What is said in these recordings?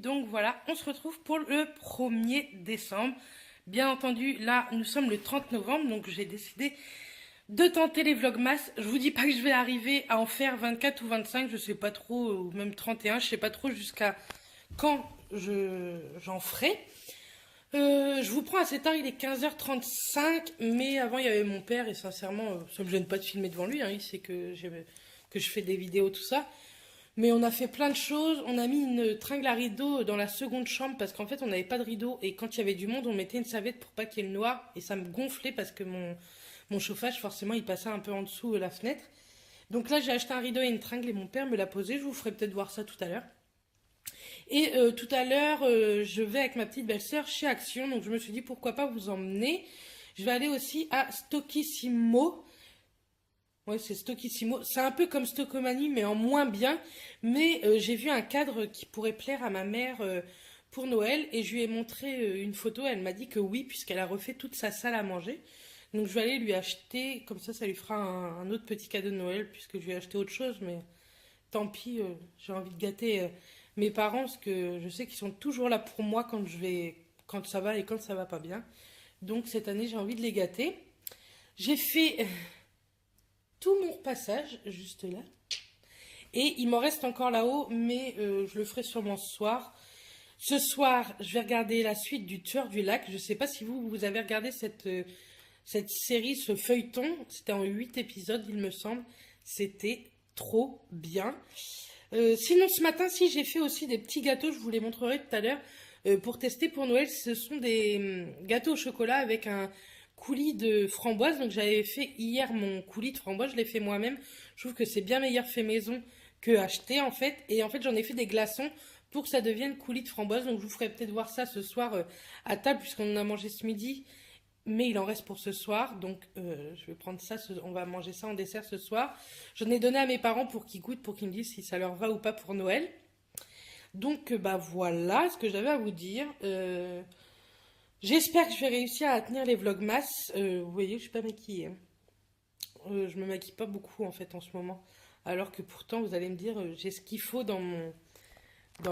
Donc voilà, on se retrouve pour le 1er décembre. Bien entendu, là, nous sommes le 30 novembre, donc j'ai décidé de tenter les vlogmas. Je vous dis pas que je vais arriver à en faire 24 ou 25, je sais pas trop, ou même 31, je sais pas trop jusqu'à quand j'en ferai. Je vous prends à cette heure, il est 15h35, mais avant il y avait mon père et sincèrement, ça me gêne pas de filmer devant lui, hein, il sait que je fais des vidéos, tout ça. Mais on a fait plein de choses, on a mis une tringle à rideau dans la seconde chambre parce qu'en fait on n'avait pas de rideau et quand il y avait du monde on mettait une serviette pour pas qu'il y ait le noir et ça me gonflait parce que mon chauffage forcément il passait un peu en dessous de la fenêtre. Donc là j'ai acheté un rideau et une tringle et mon père me l'a posé, je vous ferai peut-être voir ça tout à l'heure. Et tout à l'heure je vais avec ma petite belle-sœur chez Action, donc je me suis dit pourquoi pas vous emmener. Je vais aller aussi à Stockissimo. Ouais, c'est Stockissimo. C'est un peu comme Stockomanie, mais en moins bien. Mais j'ai vu un cadre qui pourrait plaire à ma mère pour Noël. Et je lui ai montré une photo. Elle m'a dit que oui, puisqu'elle a refait toute sa salle à manger. Donc je vais aller lui acheter. Comme ça lui fera un autre petit cadeau de Noël, puisque je lui ai acheté autre chose. Mais tant pis, j'ai envie de gâter mes parents, parce que je sais qu'ils sont toujours là pour moi quand ça va et quand ça va pas bien. Donc cette année, j'ai envie de les gâter. J'ai fait tout mon repassage juste là et il m'en reste encore là-haut, mais je le ferai sûrement ce soir. Je vais regarder la suite du Tueur du Lac. Je sais pas si vous avez regardé cette série, ce feuilleton. C'était en 8 épisodes il me semble, c'était trop bien. Sinon ce matin, si, j'ai fait aussi des petits gâteaux, je vous les montrerai tout à l'heure pour tester pour Noël. Ce sont des gâteaux au chocolat avec un coulis de framboise. Donc j'avais fait hier mon coulis de framboise, je l'ai fait moi-même. Je trouve que c'est bien meilleur fait maison que acheté en fait. Et en fait j'en ai fait des glaçons pour que ça devienne coulis de framboise. Donc je vous ferai peut-être voir ça ce soir à table puisqu'on en a mangé ce midi. Mais il en reste pour ce soir, donc je vais prendre ça, on va manger ça en dessert ce soir. J'en ai donné à mes parents pour qu'ils goûtent, pour qu'ils me disent si ça leur va ou pas pour Noël. Donc bah voilà ce que j'avais à vous dire. J'espère que je vais réussir à tenir les vlogmas. Vous voyez, je suis pas maquillée. Je me maquille pas beaucoup en fait en ce moment. Alors que pourtant, vous allez me dire, j'ai ce qu'il faut dans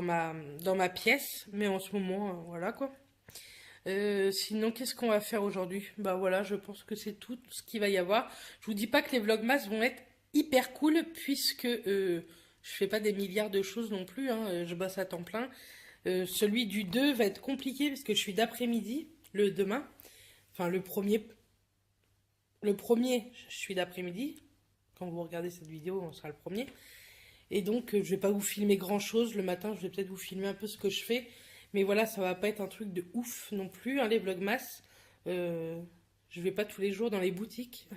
ma pièce. Mais en ce moment, voilà quoi. Sinon, qu'est-ce qu'on va faire aujourd'hui? Bah voilà, je pense que c'est tout ce qu'il va y avoir. Je vous dis pas que les vlogmas vont être hyper cool puisque je fais pas des milliards de choses non plus, hein, je bosse à temps plein. Celui du 2 va être compliqué parce que je suis d'après-midi, le demain. Enfin, le premier, je suis d'après-midi. Quand vous regardez cette vidéo, on sera le premier. Et donc, je vais pas vous filmer grand-chose. Le matin, je vais peut-être vous filmer un peu ce que je fais. Mais voilà, ça va pas être un truc de ouf non plus, hein, les vlogmas. Je vais pas tous les jours dans les boutiques.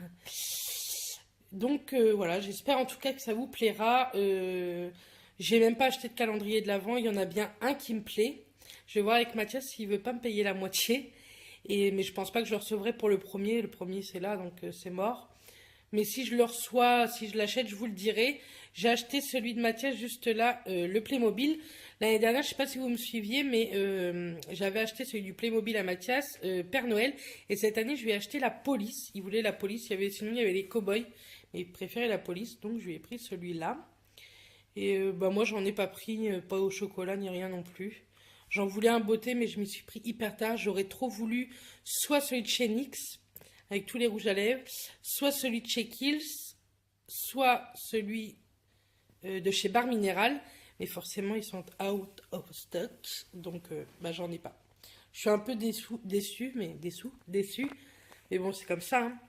Donc voilà, j'espère en tout cas que ça vous plaira. J'ai même pas acheté de calendrier de l'Avent, il y en a bien un qui me plaît. Je vais voir avec Mathias s'il veut pas me payer la moitié. Mais je pense pas que je le recevrai pour le premier. Le premier c'est là, donc c'est mort. Mais si je le reçois, si je l'achète, je vous le dirai. J'ai acheté celui de Mathias juste là, le Playmobil. L'année dernière, je sais pas si vous me suiviez, mais j'avais acheté celui du Playmobil à Mathias, Père Noël. Et cette année, je lui ai acheté la police. Il voulait la police, sinon il y avait les cow-boys. Mais il préférait la police, donc je lui ai pris celui-là. Et bah moi, j'en ai pas pris, pas au chocolat ni rien non plus. J'en voulais un beauté, mais je m'y suis pris hyper tard. J'aurais trop voulu soit celui de chez NYX, avec tous les rouges à lèvres, soit celui de chez Kiehl's, soit celui de chez Bar Minéral, mais forcément ils sont out of stock, donc bah, j'en ai pas. Je suis un peu déçue, mais bon c'est comme ça, hein.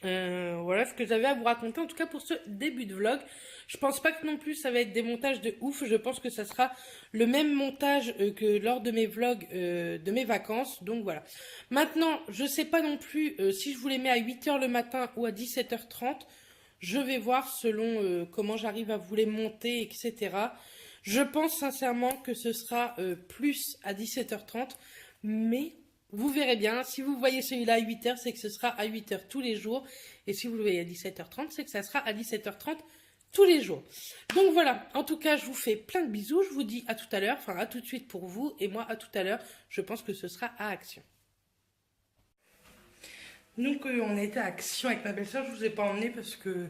Voilà ce que j'avais à vous raconter en tout cas pour ce début de vlog. Je pense pas que non plus ça va être des montages de ouf. Je pense que ça sera le même montage que lors de mes vlogs de mes vacances. Donc voilà. Maintenant je sais pas non plus si je vous les mets à 8h le matin ou à 17h30. Je vais voir selon comment j'arrive à vous les monter, etc. Je pense sincèrement que ce sera plus à 17h30, mais vous verrez bien. Si vous voyez celui-là à 8h, c'est que ce sera à 8h tous les jours. Et si vous le voyez à 17h30, c'est que ça sera à 17h30 tous les jours. Donc voilà, en tout cas, je vous fais plein de bisous. Je vous dis à tout à l'heure, enfin à tout de suite pour vous. Et moi, à tout à l'heure, je pense que ce sera à Action. Donc on était à Action avec ma belle-sœur. Je ne vous ai pas emmené parce que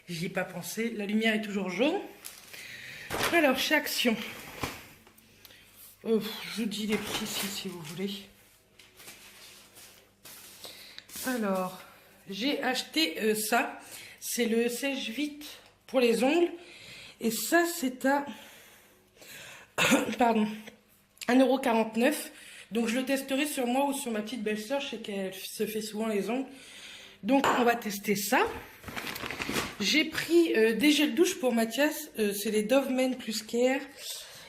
j'y ai pas pensé. La lumière est toujours jaune. Alors, chez Action, Je vous dis les prix ici si vous voulez. Alors, j'ai acheté ça. C'est le sèche-vite pour les ongles. Et ça, c'est à... Pardon. 1,49 €. Donc, je le testerai sur moi ou sur ma petite belle-sœur. Je sais qu'elle se fait souvent les ongles. Donc, on va tester ça. J'ai pris des gels douche pour Mathias. C'est les Dove Men Plus Care.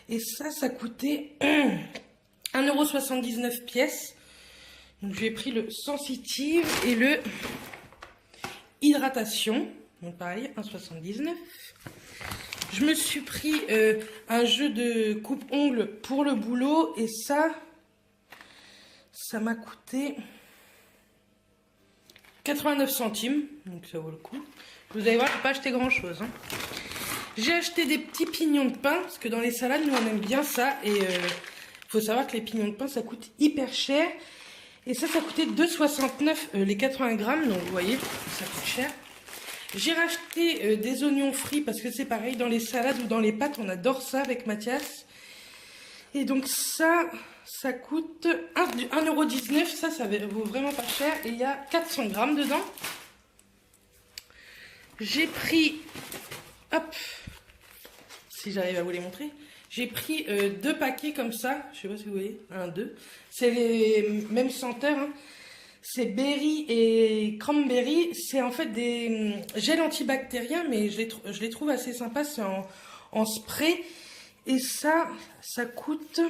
Et ça coûtait 1,79 € pièce. Donc, j'ai pris le sensitive et le hydratation. Donc, pareil, 1,79 €. Je me suis pris un jeu de coupe-ongles pour le boulot. Et ça m'a coûté 89 centimes. Donc, ça vaut le coup. Vous allez voir, je n'ai pas acheté grand-chose. Hein. J'ai acheté des petits pignons de pain. Parce que dans les salades, nous, on aime bien ça. Et faut savoir que les pignons de pain, ça coûte hyper cher. Et ça coûtait 2,69 € les 80 grammes. Donc, vous voyez, ça coûte cher. J'ai racheté des oignons frits parce que c'est pareil, dans les salades ou dans les pâtes, on adore ça avec Mathias. Et donc ça coûte 1,19 €, ça vaut vraiment pas cher. Et il y a 400 grammes dedans. J'ai pris, hop, si j'arrive à vous les montrer, j'ai pris 2 paquets comme ça, je sais pas si vous voyez, 1, 2. C'est les mêmes senteurs, hein. C'est berry et cranberry. C'est en fait des gels antibactériens, mais je les trouve assez sympas. C'est en spray. Et ça coûte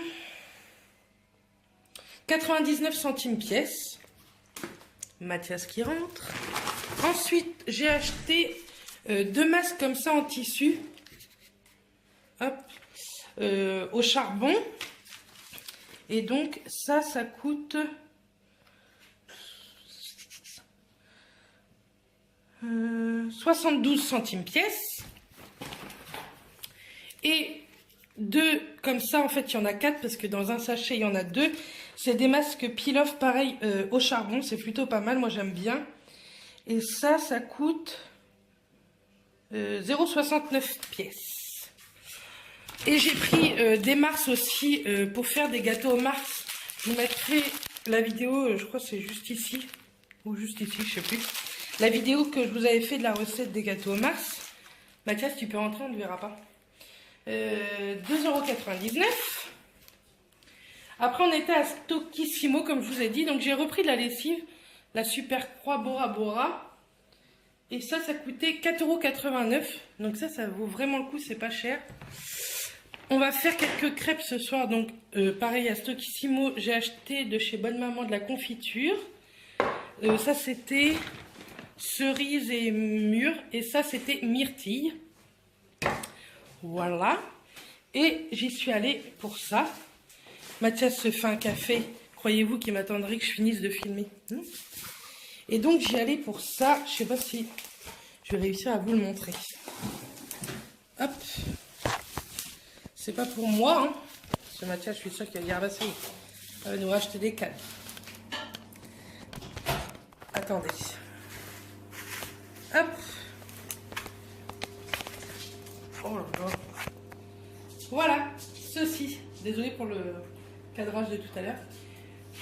99 centimes pièce. Mathias qui rentre. Ensuite, j'ai acheté 2 masques comme ça en tissu. Hop. Au charbon. Et donc, ça coûte... 72 centimes pièce. Et 2 comme ça, en fait il y en a 4 parce que dans un sachet il y en a 2. C'est des masques peel-off pareil au charbon, c'est plutôt pas mal, moi j'aime bien. Et ça coûte 0,69 pièces. Et j'ai pris des Mars aussi pour faire des gâteaux au Mars. Je vous mettrai la vidéo, je crois que c'est juste ici ou juste ici, je sais plus. La vidéo que je vous avais fait de la recette des gâteaux au Mars. Mathias, tu peux rentrer, on ne verra pas. 2,99 €. Après, on était à Stockissimo, comme je vous ai dit. Donc, j'ai repris de la lessive. La Super Croix Bora Bora. Et ça coûtait 4,89 €. Donc, ça vaut vraiment le coup. C'est pas cher. On va faire quelques crêpes ce soir. Donc, pareil, à Stockissimo, j'ai acheté de chez Bonne Maman de la confiture. Ça, c'était... cerise et mûre, et ça c'était myrtille. Voilà. Et j'y suis allée pour ça. Mathias se fait un café. Croyez-vous qu'il m'attendrait que je finisse de filmer? Non. Et donc j'y allais pour ça. Je sais pas si je vais réussir à vous le montrer. Hop. C'est pas pour moi, hein. Ce Mathias, je suis sûre qu'il va dire, ah bah ça y est, on va nous racheter des cannes. Attendez. Hop. Oh là là. Voilà, ceci. Désolée pour le cadrage de tout à l'heure.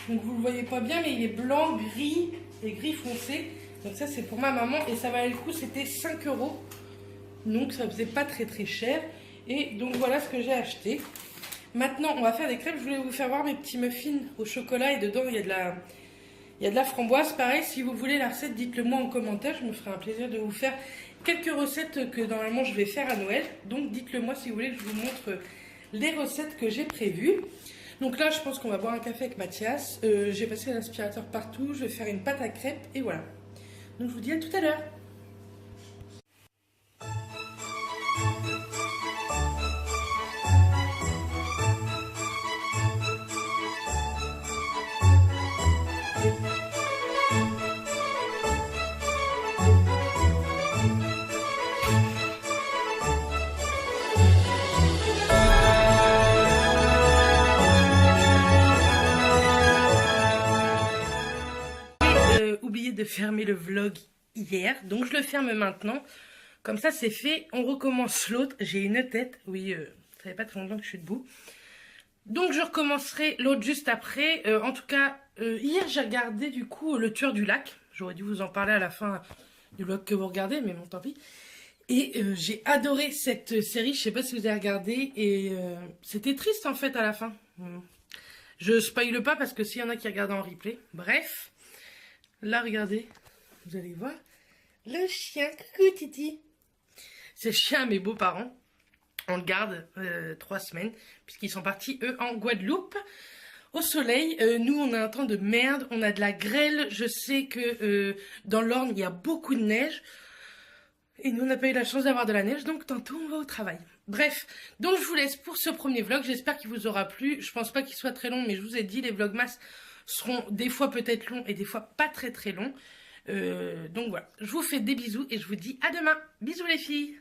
Donc vous le voyez pas bien, mais il est blanc, gris et gris foncé. Donc ça c'est pour ma maman et ça valait le coup, c'était 5 €. Donc ça faisait pas très cher. Et donc voilà ce que j'ai acheté. Maintenant on va faire des crêpes. Je voulais vous faire voir mes petits muffins au chocolat et dedans il y a de la framboise. Pareil, si vous voulez la recette, dites-le moi en commentaire. Je me ferai un plaisir de vous faire quelques recettes que normalement je vais faire à Noël. Donc dites-le moi si vous voulez que je vous montre les recettes que j'ai prévues. Donc là, je pense qu'on va boire un café avec Mathias. J'ai passé l'aspirateur partout. Je vais faire une pâte à crêpes et voilà. Donc je vous dis à tout à l'heure. Oublié de fermer le vlog hier, donc je le ferme maintenant. Comme ça c'est fait, on recommence l'autre. J'ai une tête, oui, ça fait pas très longtemps que je suis debout. Donc je recommencerai l'autre juste après. En tout cas, hier j'ai regardé du coup Le Tueur du Lac. J'aurais dû vous en parler à la fin du vlog que vous regardez, mais bon, tant pis. Et j'ai adoré cette série, je sais pas si vous avez regardé, et c'était triste en fait à la fin. Je spoile pas parce que s'il y en a qui regardent en replay. Bref, là regardez, vous allez voir. Le chien, coucou Titi. C'est le chien à mes beaux-parents. On le garde 3 semaines, puisqu'ils sont partis, eux, en Guadeloupe, au soleil. Nous, on a un temps de merde, on a de la grêle. Je sais que dans l'Orne, il y a beaucoup de neige. Et nous, on n'a pas eu la chance d'avoir de la neige, donc tantôt, on va au travail. Bref, donc je vous laisse pour ce premier vlog. J'espère qu'il vous aura plu. Je pense pas qu'il soit très long, mais je vous ai dit, les vlogmas seront des fois peut-être longs et des fois pas très très longs. Donc voilà, je vous fais des bisous et je vous dis à demain. Bisous les filles!